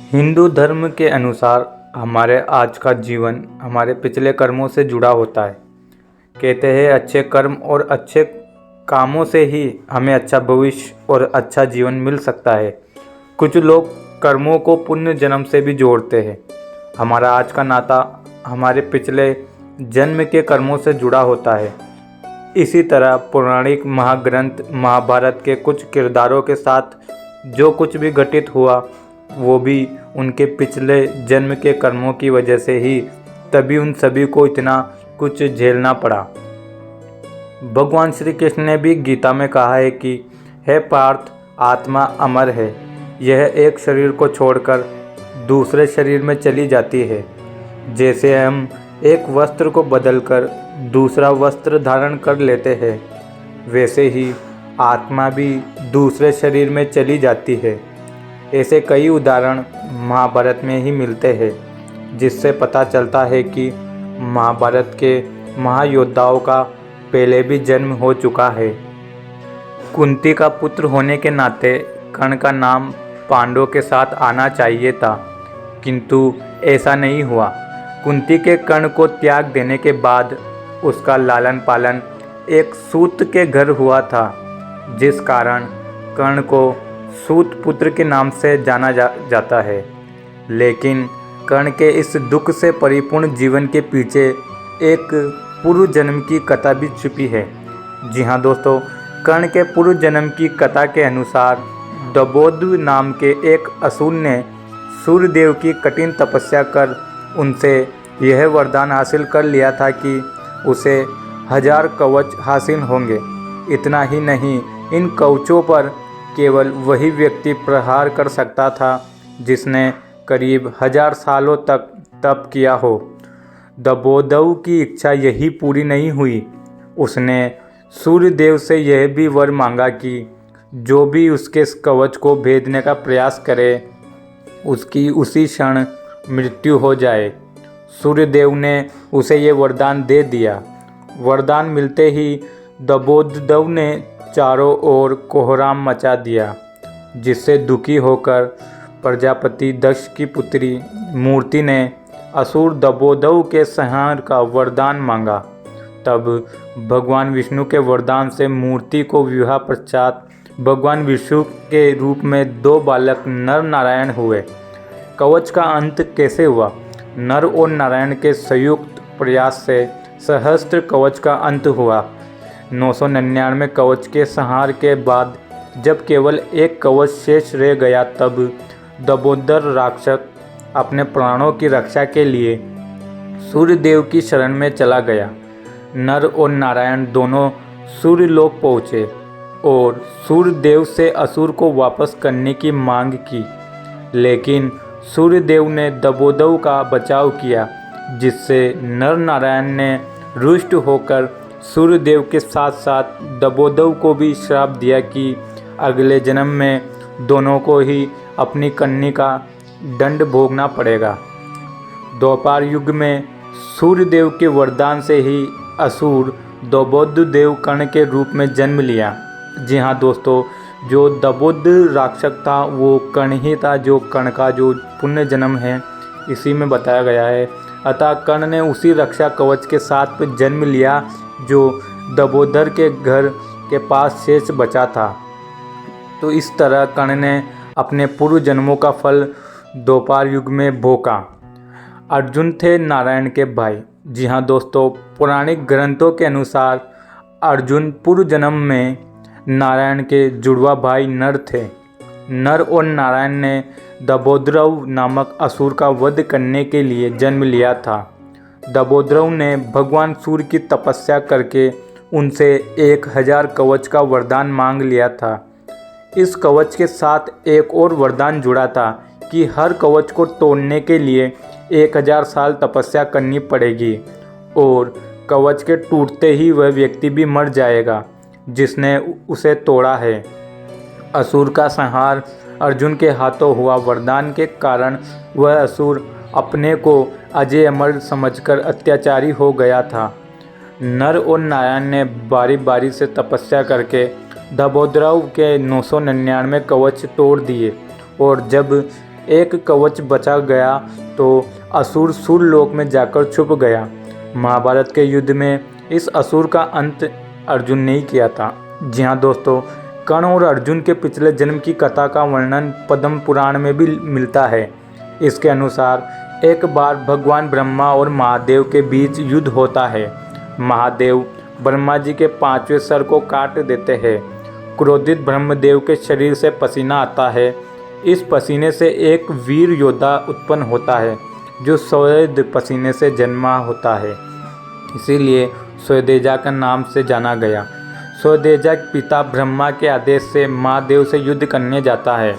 हिंदू धर्म के अनुसार हमारे आज का जीवन हमारे पिछले कर्मों से जुड़ा होता है। कहते हैं अच्छे कर्म और अच्छे कामों से ही हमें अच्छा भविष्य और अच्छा जीवन मिल सकता है। कुछ लोग कर्मों को पुण्य जन्म से भी जोड़ते हैं। हमारा आज का नाता हमारे पिछले जन्म के कर्मों से जुड़ा होता है। इसी तरह पौराणिक महाग्रंथ महाभारत के कुछ किरदारों के साथ जो कुछ भी घटित हुआ वो भी उनके पिछले जन्म के कर्मों की वजह से ही, तभी उन सभी को इतना कुछ झेलना पड़ा। भगवान श्री कृष्ण ने भी गीता में कहा है कि हे पार्थ, आत्मा अमर है, यह एक शरीर को छोड़कर दूसरे शरीर में चली जाती है। जैसे हम एक वस्त्र को बदलकर दूसरा वस्त्र धारण कर लेते हैं, वैसे ही आत्मा भी दूसरे शरीर में चली जाती है। ऐसे कई उदाहरण महाभारत में ही मिलते हैं, जिससे पता चलता है कि महाभारत के महायोद्धाओं का पहले भी जन्म हो चुका है। कुंती का पुत्र होने के नाते कर्ण का नाम पांडवों के साथ आना चाहिए था, किंतु ऐसा नहीं हुआ। कुंती के कर्ण को त्याग देने के बाद उसका लालन पालन एक सूत के घर हुआ था, जिस कारण कर्ण को सूत पुत्र के नाम से जाना जाता है। लेकिन कर्ण के इस दुख से परिपूर्ण जीवन के पीछे एक पूर्व जन्म की कथा भी छुपी है। जी हाँ दोस्तों, कर्ण के पूर्व जन्म की कथा के अनुसार दबोद नाम के एक असुर ने सूर्यदेव की कठिन तपस्या कर उनसे यह वरदान हासिल कर लिया था कि उसे 1000 कवच हासिल होंगे। इतना ही नहीं, इन कवचों पर केवल वही व्यक्ति प्रहार कर सकता था जिसने करीब 1000 सालों तक तप किया हो। दबोदव की इच्छा यही पूरी नहीं हुई। उसने सूर्यदेव से यह भी वर मांगा कि जो भी उसके कवच को भेदने का प्रयास करे, उसकी उसी क्षण मृत्यु हो जाए। सूर्यदेव ने उसे ये वरदान दे दिया। वरदान मिलते ही दबोदव ने चारों ओर कोहराम मचा दिया, जिससे दुखी होकर प्रजापति दक्ष की पुत्री मूर्ति ने असुर दबोदव के संहार का वरदान मांगा। तब भगवान विष्णु के वरदान से मूर्ति को विवाह पश्चात भगवान विष्णु के रूप में 2 बालक नर नारायण हुए। कवच का अंत कैसे हुआ? नर और नारायण के संयुक्त प्रयास से सहस्त्र कवच का अंत हुआ। 999 कवच के संहार के बाद जब केवल एक कवच शेष रह गया, तब दबोदर राक्षस अपने प्राणों की रक्षा के लिए सूर्यदेव की शरण में चला गया। नर और नारायण दोनों सूर्यलोक पहुँचे और सूर्यदेव से असुर को वापस करने की मांग की, लेकिन सूर्यदेव ने दबोदव का बचाव किया, जिससे नर नारायण ने रुष्ट होकर सूर्यदेव के साथ साथ दबोदव को भी श्राप दिया कि अगले जन्म में दोनों को ही अपनी करनी का दंड भोगना पड़ेगा। द्वापर युग में सूर्यदेव के वरदान से ही असुर दबोददेव कर्ण के रूप में जन्म लिया। जी हाँ दोस्तों, जो दबोद राक्षस था वो कर्ण ही था, जो कर्ण का जो पुण्य जन्म है इसी में बताया गया है। अतः कर्ण ने उसी रक्षा कवच के साथ जन्म लिया जो दबोदर के घर के पास शेष बचा था। तो इस तरह कर्ण ने अपने पूर्व जन्मों का फल द्वापर युग में भोगा। अर्जुन थे नारायण के भाई। जी हाँ दोस्तों, पौराणिक ग्रंथों के अनुसार अर्जुन पूर्व जन्म में नारायण के जुड़वा भाई नर थे। नर और नारायण ने दबोद्रव नामक असुर का वध करने के लिए जन्म लिया था। दबोद्रव ने भगवान सूर्य की तपस्या करके उनसे 1000 कवच का वरदान मांग लिया था। इस कवच के साथ एक और वरदान जुड़ा था कि हर कवच को तोड़ने के लिए 1000 साल तपस्या करनी पड़ेगी और कवच के टूटते ही वह व्यक्ति भी मर जाएगा जिसने उसे तोड़ा है। असुर का संहार अर्जुन के हाथों हुआ। वरदान के कारण वह असुर अपने को अजय अमर समझकर अत्याचारी हो गया था। नर और नारायण ने बारी बारी से तपस्या करके दबोदर के 999 कवच तोड़ दिए और जब एक कवच बचा गया तो असुर सूरलोक में जाकर छुप गया। महाभारत के युद्ध में इस असुर का अंत अर्जुन ने ही किया था। जी हाँ दोस्तों, कर्ण और अर्जुन के पिछले जन्म की कथा का वर्णन पद्म पुराण में भी मिलता है। इसके अनुसार एक बार भगवान ब्रह्मा और महादेव के बीच युद्ध होता है। महादेव ब्रह्मा जी के 5वें सर को काट देते हैं। क्रोधित ब्रह्मदेव के शरीर से पसीना आता है। इस पसीने से एक वीर योद्धा उत्पन्न होता है जो स्वेद पसीने से जन्मा होता है, इसीलिए स्वदेजा के नाम से जाना गया। स्वदेजा पिता ब्रह्मा के आदेश से महादेव से युद्ध करने जाता है।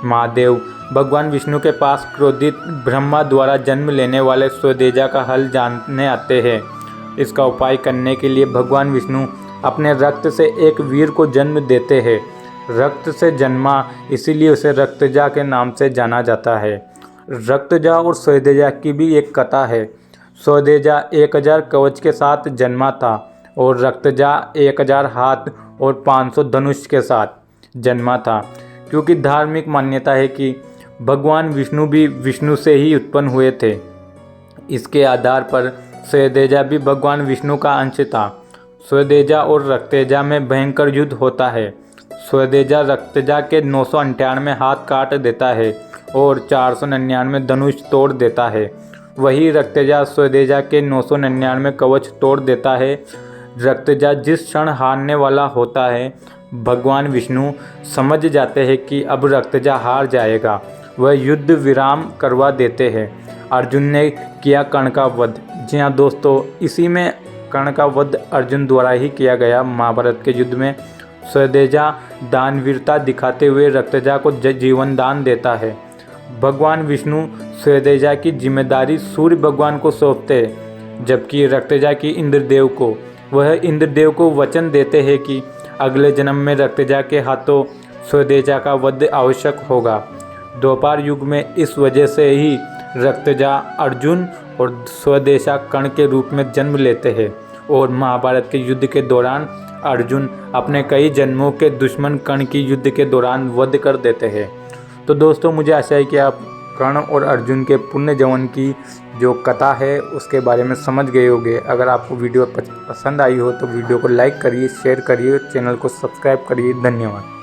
महादेव भगवान विष्णु के पास क्रोधित ब्रह्मा द्वारा जन्म लेने वाले स्वदेजा का हल जानने आते हैं। इसका उपाय करने के लिए भगवान विष्णु अपने रक्त से एक वीर को जन्म देते हैं। रक्त से जन्मा, इसीलिए उसे रक्तजा के नाम से जाना जाता है। रक्तजा और स्वदेजा की भी एक कथा है। स्वदेजा 1000 कवच के साथ जन्मा था और रक्तजा 1000 हाथ और 500 धनुष के साथ जन्मा था, क्योंकि धार्मिक मान्यता है कि भगवान विष्णु भी विष्णु से ही उत्पन्न हुए थे। इसके आधार पर स्वदेजा भी भगवान विष्णु का अंश था। स्वदेजा और रक्तजा में भयंकर युद्ध होता है। स्वदेजा रक्तजा के 998 हाथ काट देता है और 499 धनुष तोड़ देता है। वही रक्तजा स्वदेजा के 999 कवच तोड़ देता है। रक्तजा जिस क्षण हारने वाला होता है, भगवान विष्णु समझ जाते हैं कि अब रक्तजा हार जाएगा। वह युद्ध विराम करवा देते हैं। अर्जुन ने किया कर्ण का वध। जी हाँ दोस्तों, इसी में कर्ण का वध अर्जुन द्वारा ही किया गया। महाभारत के युद्ध में स्वदेजा दानवीरता दिखाते हुए रक्तजा को जीवन दान देता है। भगवान विष्णु स्वदेजा की जिम्मेदारी सूर्य भगवान को सौंपते हैं, जबकि रक्तजा की इंद्रदेव को। वह इंद्रदेव को वचन देते हैं कि अगले जन्म में रक्तजा के हाथों स्वदेजा का वध आवश्यक होगा। द्वापर युग में इस वजह से ही रक्तजा अर्जुन और स्वदेजा कर्ण के रूप में जन्म लेते हैं और महाभारत के युद्ध के दौरान अर्जुन अपने कई जन्मों के दुश्मन कर्ण की युद्ध के दौरान वध कर देते हैं। तो दोस्तों, मुझे आशा है कि आप कर्ण और अर्जुन के पुण्य जवन की जो कथा है उसके बारे में समझ गए होंगे। अगर आपको वीडियो पसंद आई हो तो वीडियो को लाइक करिए, शेयर करिए, चैनल को सब्सक्राइब करिए। धन्यवाद।